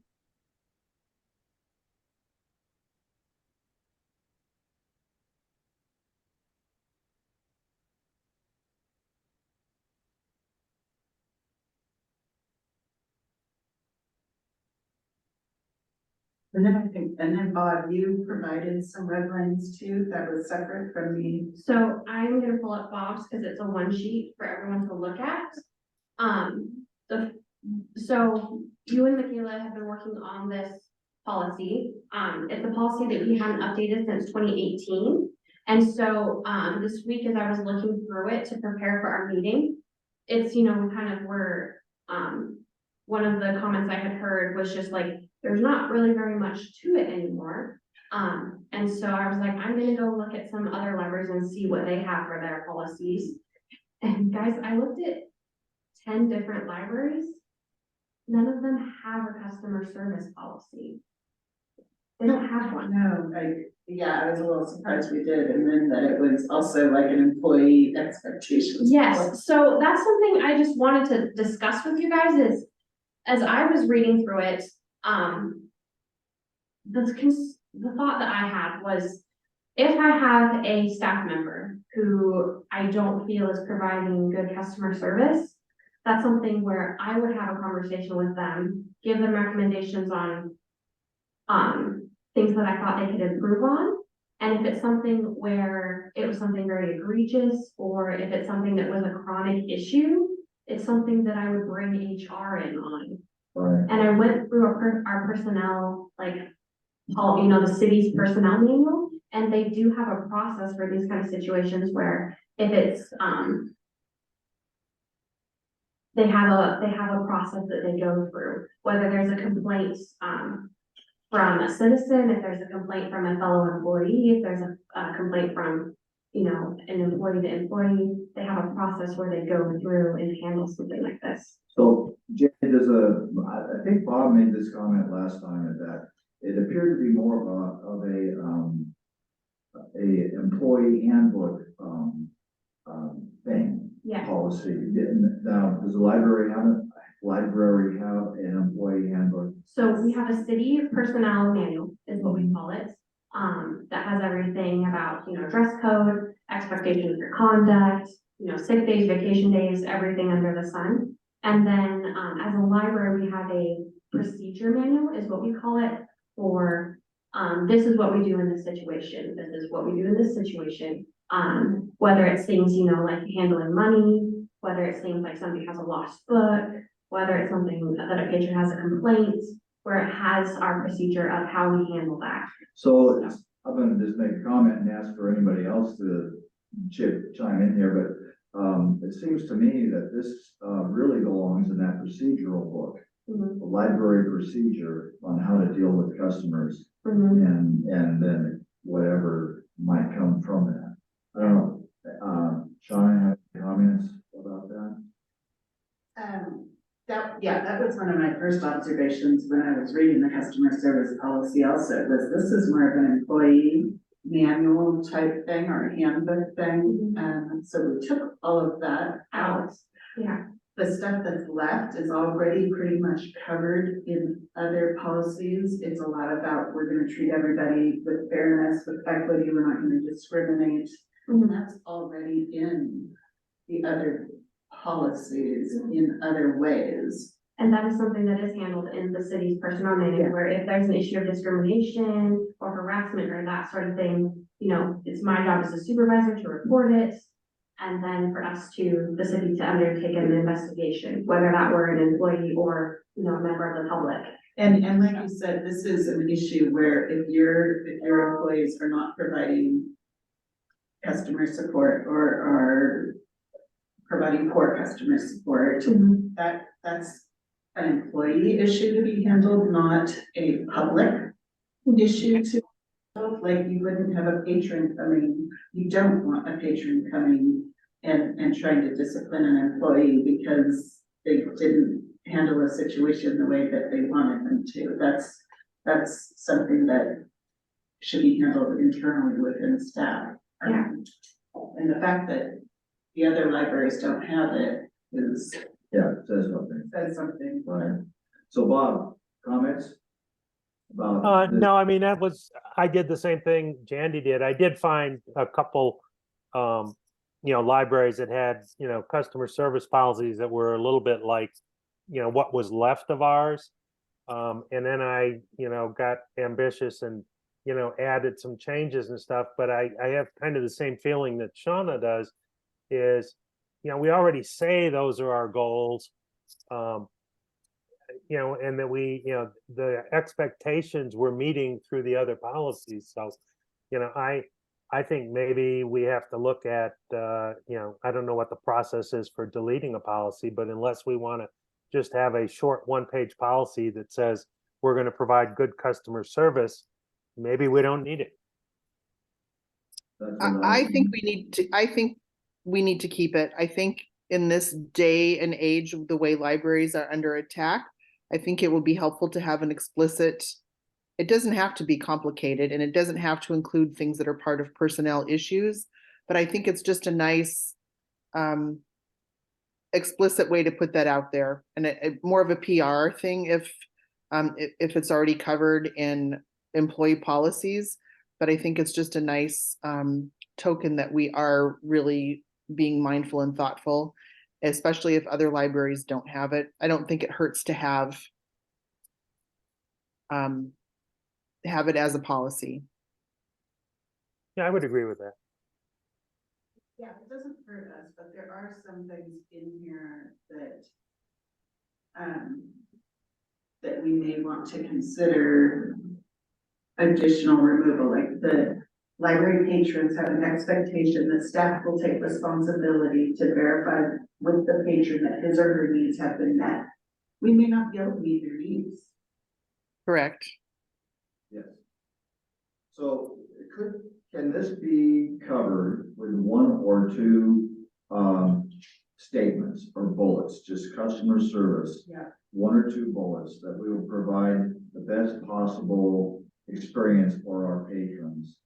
And then Bob, you provided some red lines too, that was separate from the. So I'm gonna pull up Bob's, because it's a one sheet for everyone to look at. So you and Michaela have been working on this policy. It's a policy that we haven't updated since 2018. And so, this week, as I was looking through it to prepare for our meeting, it's, kind of where, one of the comments I had heard was just like, there's not really very much to it anymore. And so I was like, I'm gonna go look at some other libraries and see what they have for their policies. And guys, I looked at 10 different libraries. None of them have a customer service policy. They don't have one. No, I was a little surprised we did, and then that it was also like an employee expectations. Yes, so that's something I just wanted to discuss with you guys is, as I was reading through it, the thought that I had was, if I have a staff member who I don't feel is providing good customer service, that's something where I would have a conversation with them, give them recommendations on things that I thought they could improve on. And if it's something where it was something very egregious, or if it's something that was a chronic issue, it's something that I would bring HR in on. Right. And I went through our personnel, like, the city's personnel manual, and they do have a process for these kind of situations where if it's, they have a process that they go through, whether there's a complaint, from a citizen, if there's a complaint from a fellow employee, if there's a complaint from, an employee to employee, they have a process where they go through and handle something like this. So, Jay, I think Bob made this comment last time, that it appeared to be more of a employee handbook, thing, Yeah, policy. Now, does the library have an employee handbook? so we have a city personnel manual, is what we call it. That has everything about, dress code, expectations for conduct, sick days, vacation days, everything under the sun. And then, as a library, we have a procedure manual, is what we call it, for, this is what we do in this situation, this is what we do in this situation. Whether it's things, like handling money, whether it's things like somebody has a lost book, whether it's something that a patron has a complaint, where it has our procedure of how we handle that. So I'm gonna just make a comment and ask for anybody else to chime in here, but it seems to me that this really belongs in that procedural book, Mhm, the library procedure on how to deal with customers, mhm. and then whatever might come from that. I don't know, Sean, have any comments about that? That was one of my first observations when I was reading the customer service policy also, was this is more of an employee manual type thing or a handbook thing. So we took all of that out. Yeah, The stuff that's left is already pretty much covered in other policies. It's a lot about, we're gonna treat everybody with fairness, with equity, we're not gonna discriminate. And mhm. that's already in the other policies in other ways. And that is something that is handled in the city's personnel manual, Yeah. where if there's an issue of discrimination or harassment or that sort of thing, it's my job as a supervisor to report it. And then for us the city to undertake an investigation, whether that were an employee or, a member of the public. And like you said, this is an issue where if your employees are not providing customer support or are providing poor customer support, that's an employee issue to be handled, not a public issue to, like, you wouldn't have a patron coming, you don't want a patron coming and trying to discipline an employee because they didn't handle a situation the way that they wanted them to. That's something that should be handled internally within staff. Yeah. And the fact that the other libraries don't have it is, Yeah, it says something, says something. right? So Bob, comments about this? No, I mean, I did the same thing Jandy did. I did find a couple, libraries that had, customer service policies that were a little bit like, what was left of ours. And then I, got ambitious and, added some changes and stuff, but I have kind of the same feeling that Shauna does is, we already say those are our goals. And that we, the expectations we're meeting through the other policies. So, I think maybe we have to look at, I don't know what the process is for deleting a policy, but unless we want to just have a short one-page policy that says we're going to provide good customer service, maybe we don't need it. That's I, what I think we need to keep it. I think in this day and age, the way libraries are under attack, I think it will be helpful to have an explicit, it doesn't have to be complicated and it doesn't have to include things that are part of personnel issues, but I think it's just a nice explicit way to put that out there, and more of a PR thing if it's already covered in employee policies. But I think it's just a nice token that we are really being mindful and thoughtful, especially if other libraries don't have it. I don't think it hurts to have it as a policy. Yeah, I would agree with that. Yeah, it doesn't hurt us, but there are some things in here that that we may want to consider additional removal, like the library patrons have an expectation that staff will take responsibility to verify with the patron that his or her needs have been met. We may not be able to meet their needs. Correct. Yes. So can this be covered with one or two statements or bullets, just customer service? Yeah. One or two bullets that we will provide the best possible experience for our patrons.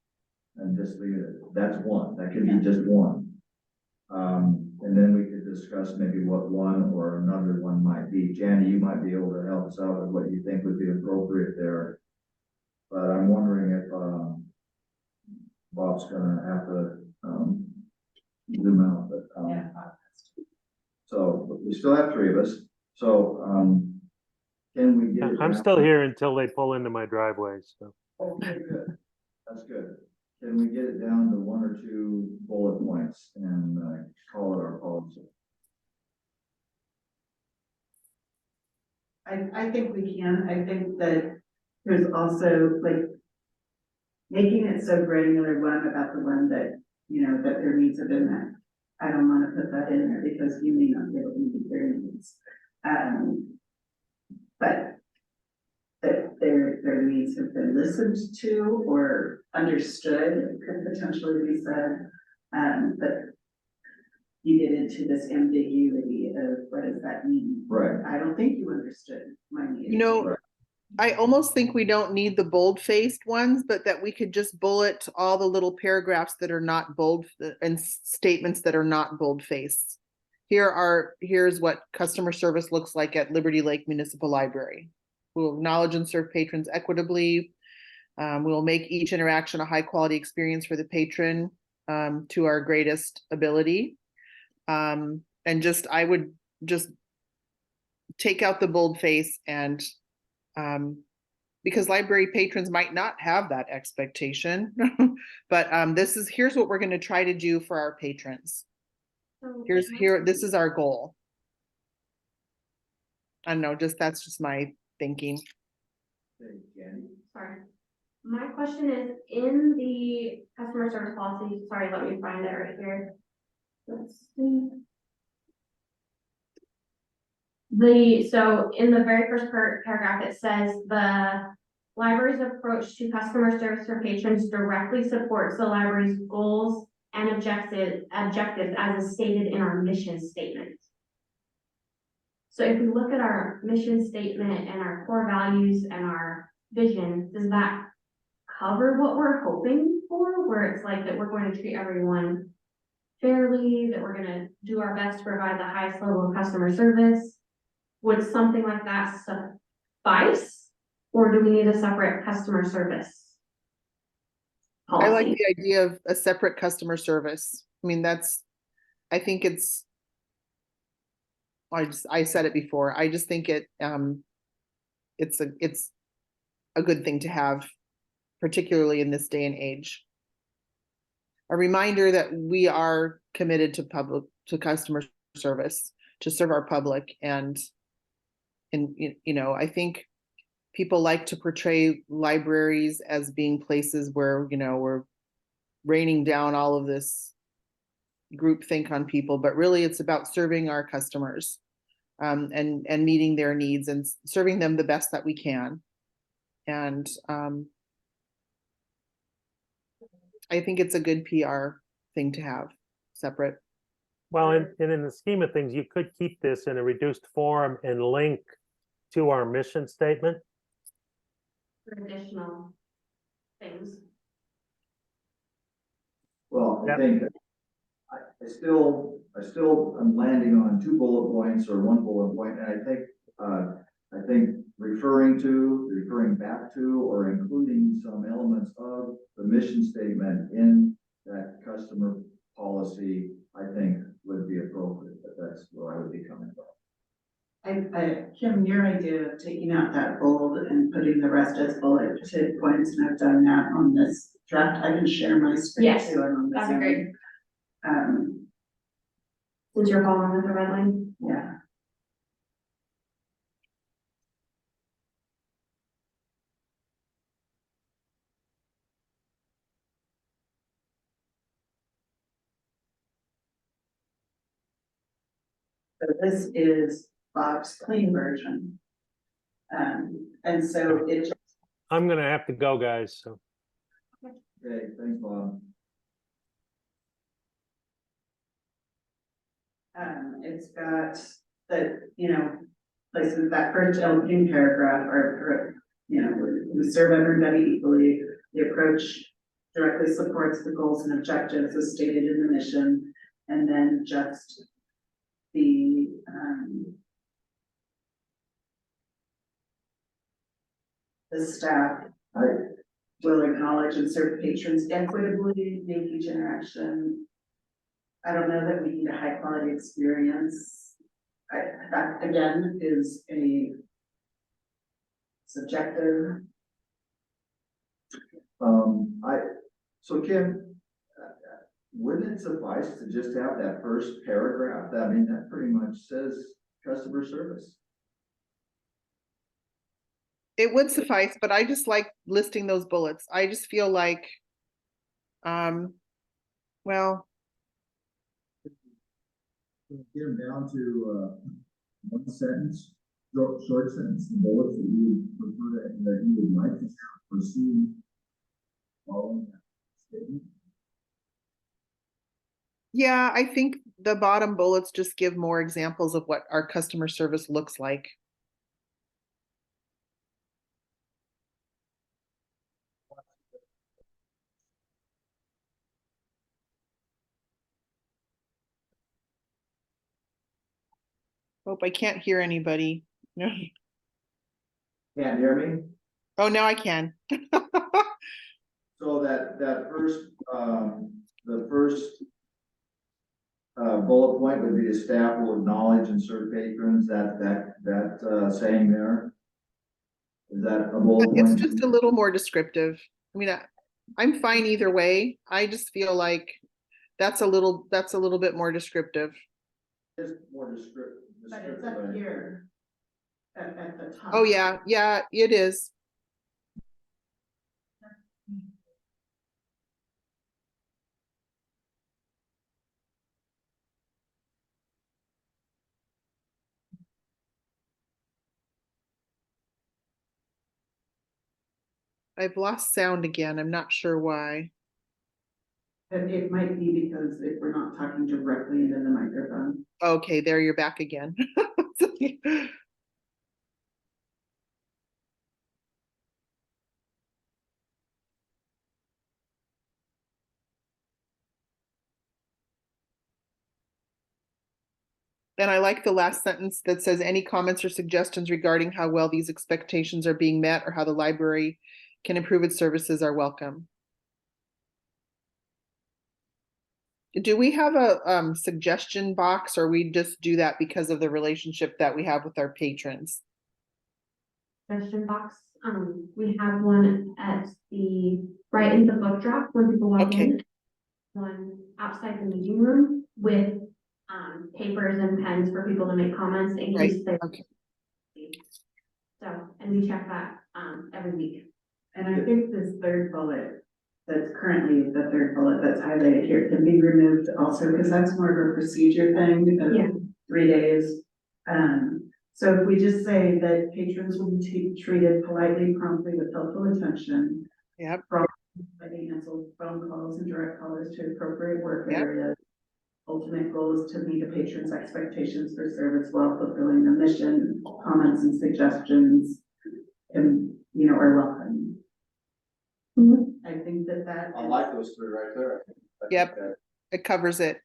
And just leave it, that's one, that could be just one. And then we could discuss maybe what one or another one might be. Janny, you might be able to help us out with what you think would be appropriate there. But I'm wondering if Bob's gonna have to zoom out, but so we still have three of us. So can we get it I'm down? still here until they pull into my driveway, so. Okay, good. That's good. Can we get it down to one or two bullet points and call it our policy? I think we can. I think that there's also like making it so granular one about the one that, you know, that their needs have been met. I don't want to put that in there because you may not be able to meet their needs. But that their needs have been listened to or understood could potentially be said. But you get into this ambiguity of what does that mean? Right. I don't think you understood my needs. You know, I almost think we don't need the bold-faced ones, but that we could just bullet all the little paragraphs that are not bold and statements that are not bold-faced. Here's what customer service looks like at Liberty Lake Municipal Library. We'll acknowledge and serve patrons equitably. We will make each interaction a high-quality experience for the patron to our greatest ability. And I would just take out the boldface and because library patrons might not have that expectation, but here's what we're going to try to do for our patrons. So This is our goal. I don't know, that's just my thinking. Okay, Janny? Sorry. My question is, in the customer service policy, sorry, let me find it right here. Let's see. So in the very first paragraph, it says the library's approach to customer service for patrons directly supports the library's goals and objectives as is stated in our mission statement. So if we look at our mission statement and our core values and our vision, does that cover what we're hoping for? Where it's like that we're going to treat everyone fairly, that we're going to do our best to provide the highest level of customer service? Would something like that suffice? Or do we need a separate customer service policy? I like the idea of a separate customer service. I mean, I think it's, I said it before. I just think it's a good thing to have, particularly in this day and age. A reminder that we are committed to customer service, to serve our public, and you know, I think people like to portray libraries as being places where, you know, we're raining down all of this groupthink on people, but really it's about serving our customers and meeting their needs and serving them the best that we can. And I think it's a good PR thing to have separate. Well, and in the scheme of things, you could keep this in a reduced form and link to our mission statement. For additional things. Well, I Yep. think I still am landing on 2 bullet points or 1 bullet point, and I think referring back to, or including some elements of the mission statement in that customer policy, I think would be appropriate, but that's where I would be coming from. Kim, your idea of taking out that bold and putting the rest as bullet points, and I've done that on this draft, I can share my screen Yes, too, and on this. that'd be great. Um, Since you're following with the red line. yeah. So this is Bob's clean version. And so it just, I'm gonna have to go, guys, so. Okay, thanks, Bob. it's got the, places that first opening paragraph or, we serve everybody equally. The approach directly supports the goals and objectives as stated in the mission, and then just the staff will acknowledge and serve patrons equitably, make each interaction. I don't know that we need a high quality experience. That again is a subjective. So Kim, wouldn't it suffice to just have that first paragraph? I mean, that pretty much says customer service. It would suffice, but I just like listing those bullets. I just feel like, well, Get them down to, 1 sentence, short sentence, the bullets that you would prefer that you would like to pursue following that statement. yeah, I think the bottom bullets just give more examples of what our customer service looks like. Hope I can't hear anybody. Can't hear me? Oh, now I can. So that first, the first bullet point would be the staff will acknowledge and serve patrons, that saying there. Is that a bullet point? It's just a little more descriptive. I mean, I'm fine either way. I just feel like that's a little bit more descriptive. Just more descriptive. But it's up here at the top. Oh, yeah, it is. I've lost sound again. I'm not sure why. It might be because if we're not talking directly into the microphone. Okay, there you're back again. And I like the last sentence that says any comments or suggestions regarding how well these expectations are being met or how the library can improve its services are welcome. Do we have a suggestion box, or we just do that because of the relationship that we have with our patrons? Suggestion box, we have one at right in the book drop when people walk Okay. in. One outside the meeting room with, papers and pens for people to make comments in Right, case they. okay. So, and we check that, every week. And I think this third bullet, that's currently the third bullet that's highlighted here, can be removed also, because that's more of a procedure thing of Yeah. 3 days. So if we just say that patrons will be treated politely, promptly, with helpful attention. Yep. Any cancel phone calls and direct callers to appropriate work Yep. areas. Ultimate goal is to meet a patron's expectations for service while fulfilling the mission. Comments and suggestions and, are welcome. Mhm. I think that I is- like those three right there. I think Yep. that- It covers it.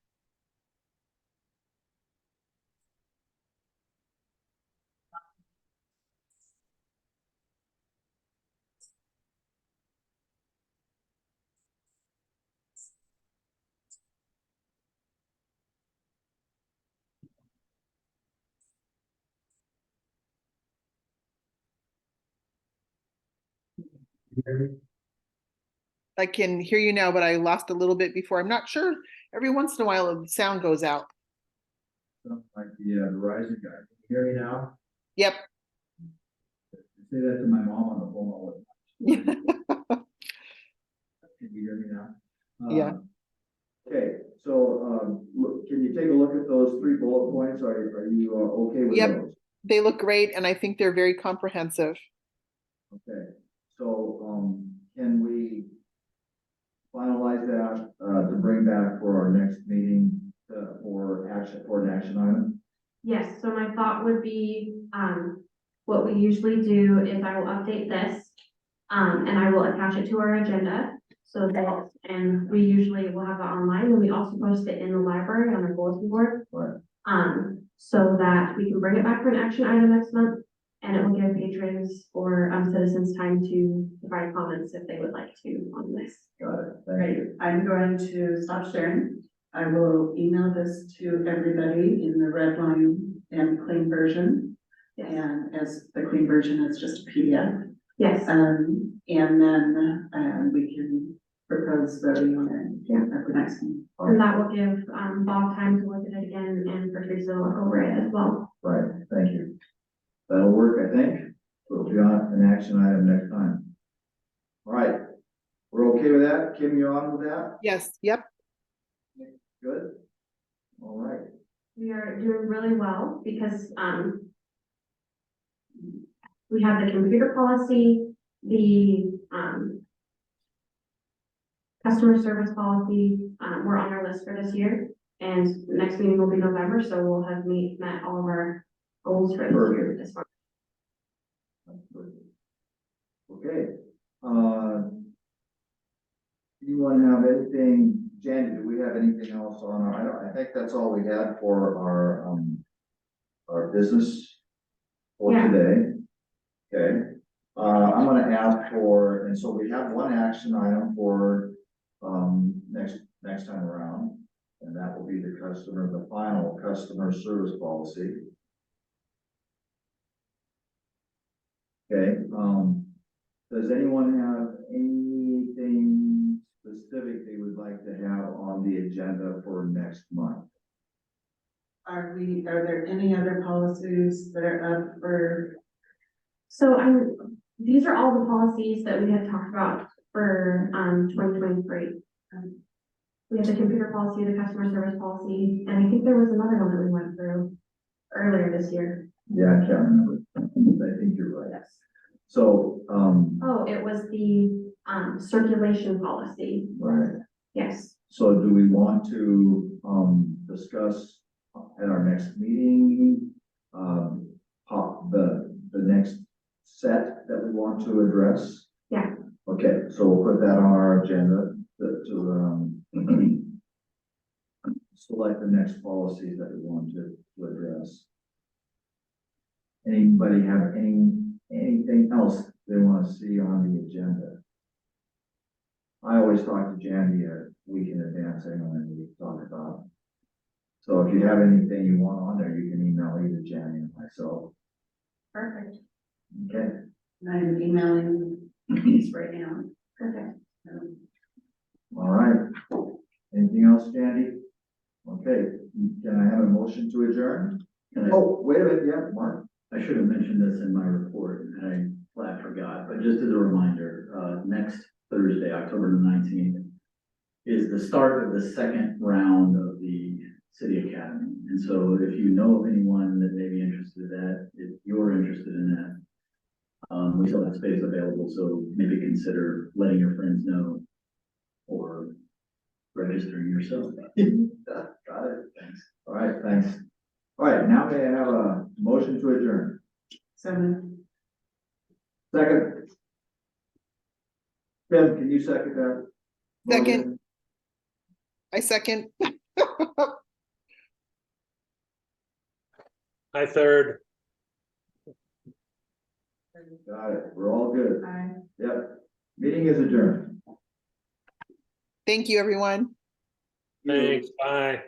I can hear you now, but I lost a little bit before. I'm not sure. Every once in a while, the sound goes out. Sounds like the Verizon guy. Can you hear me now? Yep. I say that to my mom on the phone all the time. Can you hear me now? Yeah. Okay, so, can you take a look at those three bullet points? Are you okay with Yep. those? They look great, and I think they're very comprehensive. Okay, so, can we finalize that, to bring back for our next meeting, for an action item? Yes, so my thought would be, what we usually do is I will update this, and I will attach it to our agenda. So that, and we usually will have it online, and we also post it in the library on our bulletin board. Right. So that we can bring it back for an action item next month, and it will give patrons or, citizens time to provide comments if they would like to on this. Got it, thank Right, you. I'm going to stop sharing. I will email this to everybody in the red line and clean version. Yes, And as the clean version is just a PDF. yes, And then, we can propose voting on it at the next meeting. and that will give, Bob time to look at it again and for Teresa to look over it as well. Right, thank you. That'll work, I think. We'll be on an action item next time. All right, we're okay with that? Kim, you on with that? Yes, yep. Good? All right, We are doing really well because, we have the computer policy, the, customer service policy, we're on our list for this year. And the next meeting will be November, so we'll have met all of our goals for this year this month. that's good. Okay, anyone have anything, Jandy, do we have anything else on our, I think that's all we had for our business for Yeah. today. Okay, I'm gonna ask for, and so we have one action item for, next time around. And that will be the final customer service policy. Okay, does anyone have anything specific they would like to have on the agenda for next month? Are there any other policies that are up for, So these are all the policies that we had talked about for, 2023. We have the computer policy, the customer service policy, and I think there was another one that we went through earlier this year. Yeah, I can't remember. I think you're right. Yes. So, Oh, it was the, circulation policy. right, Yes. so do we want to, discuss at our next meeting, the next set that we want to address? Yeah. Okay, so we'll put that on our agenda to select the next policies that we want to address. Anybody have anything else they want to see on the agenda? I always talk to Jandy a week in advance anyway, we talk about. So if you have anything you want on there, you can email either Jandy or myself. Perfect. Okay, I'm emailing these right now. Perfect. all right. Anything else, Jandy? Okay, can I have a motion to adjourn? And Oh, wait a minute, yeah, Mark. I should have mentioned this in my report and I flat forgot, but just as a reminder, next Thursday, October the 19th, is the start of the second round of the City Academy. And so if you know of anyone that may be interested in that, if you're interested in that, we still have space available, so maybe consider letting your friends know. or registering yourself. Got it. Thanks. All right, thanks. All right, now may I have a motion to adjourn? So, Second. Tim, can you second that? Second. motion? I second. I third. Got it. We're all good. I. Yep. Meeting is adjourned. Thank you, everyone. Thanks, bye.